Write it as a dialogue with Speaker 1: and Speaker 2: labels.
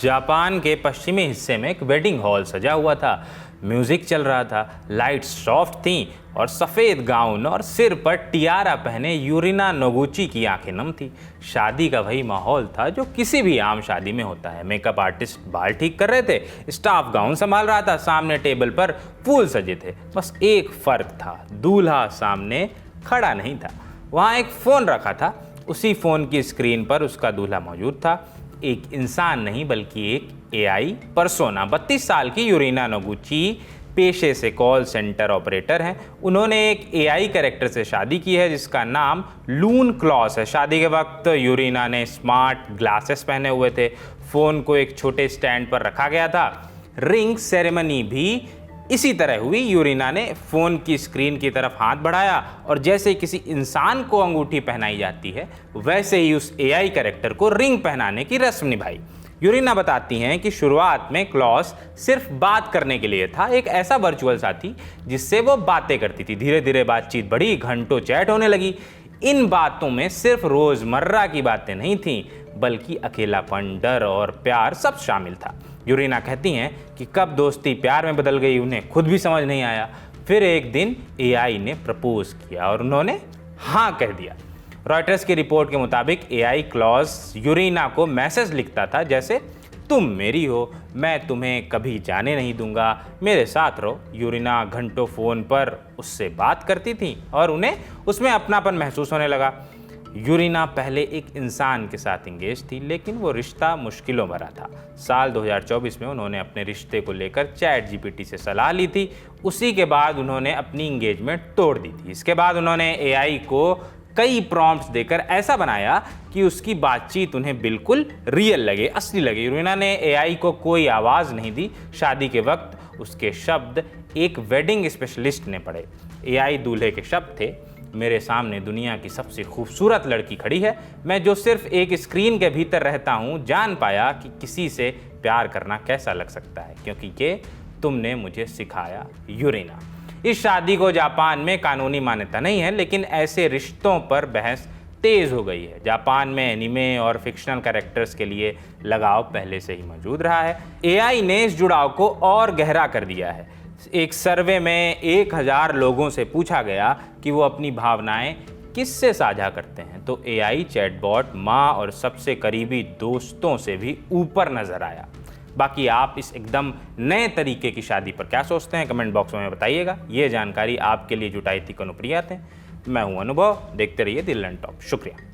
Speaker 1: Japan के पश्चिमी हिस्से में एक वेडिंग हॉल सजा हुआ था। म्यूजिक चल रहा था, लाइट्स सॉफ्ट थीं और सफ़ेद गाउन और सिर पर टियारा पहने यूरिना नोगुची की आंखें नम थी। शादी का वही माहौल था जो किसी भी आम शादी में होता है। मेकअप आर्टिस्ट बाल ठीक कर रहे थे, स्टाफ गाउन संभाल रहा था, सामने टेबल पर फूल सजे थे। बस एक फ़र्क था, दूल्हा सामने खड़ा नहीं था, वहाँ एक फ़ोन रखा था। उसी फ़ोन की स्क्रीन पर उसका दूल्हा मौजूद था। एक इंसान नहीं बल्कि एक एआई पर्सोना। 32 साल की यूरिना नोगुची पेशे से कॉल सेंटर ऑपरेटर हैं। उन्होंने एक एआई कैरेक्टर से शादी की है जिसका नाम लून क्लॉस है। शादी के वक्त यूरिना ने स्मार्ट ग्लासेस पहने हुए थे। फ़ोन को एक छोटे स्टैंड पर रखा गया था। रिंग सेरेमनी भी इसी तरह हुई। यूरिना ने फ़ोन की स्क्रीन की तरफ हाथ बढ़ाया और जैसे किसी इंसान को अंगूठी पहनाई जाती है वैसे ही उस एआई कैरेक्टर को रिंग पहनाने की रस्म निभाई। यूरिना बताती हैं कि शुरुआत में क्लॉस सिर्फ बात करने के लिए था, एक ऐसा वर्चुअल साथी जिससे वो बातें करती थी। धीरे धीरे बातचीत बढ़ी, घंटों चैट होने लगी। इन बातों में सिर्फ रोज़मर्रा की बातें नहीं थीं बल्कि अकेलापन, डर और प्यार सब शामिल था। यूरिना कहती हैं कि कब दोस्ती प्यार में बदल गई उन्हें खुद भी समझ नहीं आया। फिर एक दिन एआई ने प्रपोज किया और उन्होंने हाँ कह दिया। रॉयटर्स की रिपोर्ट के मुताबिक एआई क्लॉस यूरिना को मैसेज लिखता था जैसे तुम मेरी हो, मैं तुम्हें कभी जाने नहीं दूंगा, मेरे साथ रहो। यूरिना घंटों फ़ोन पर उससे बात करती थी और उन्हें उसमें अपनापन महसूस होने लगा। यूरिना पहले एक इंसान के साथ इंगेज थी लेकिन वो रिश्ता मुश्किलों भरा था। साल 2024 में उन्होंने अपने रिश्ते को लेकर चैट जीपीटी से सलाह ली थी। उसी के बाद उन्होंने अपनी इंगेजमेंट तोड़ दी थी। इसके बाद उन्होंने एआई को कई प्रॉम्प्ट्स देकर ऐसा बनाया कि उसकी बातचीत उन्हें बिल्कुल रियल लगे, असली लगे। यूरिना ने एआई को कोई आवाज़ नहीं दी। शादी के वक्त उसके शब्द एक वेडिंग स्पेशलिस्ट ने पढ़े। एआई दूल्हे के शब्द थे, मेरे सामने दुनिया की सबसे खूबसूरत लड़की खड़ी है, मैं जो सिर्फ एक स्क्रीन के भीतर रहता हूँ, जान पाया कि किसी से प्यार करना कैसा लग सकता है क्योंकि ये तुमने मुझे सिखाया यूरिना। इस शादी को जापान में कानूनी मान्यता नहीं है लेकिन ऐसे रिश्तों पर बहस तेज हो गई है। जापान में एनिमे और फिक्शनल कैरेक्टर्स के लिए लगाव पहले से ही मौजूद रहा है। एआई ने इस जुड़ाव को और गहरा कर दिया है। एक सर्वे में 1000 लोगों से पूछा गया कि वो अपनी भावनाएं किससे साझा करते हैं तो एआई चैटबॉट माँ और सबसे करीबी दोस्तों से भी ऊपर नजर आया। बाकी आप इस एकदम नए तरीके की शादी पर क्या सोचते हैं, कमेंट बॉक्स में बताइएगा। ये जानकारी आपके लिए जुटाई थी कनुप्रिया थे। मैं हूं अनुभव, देखते रहिए दिल एंड टॉप। शुक्रिया।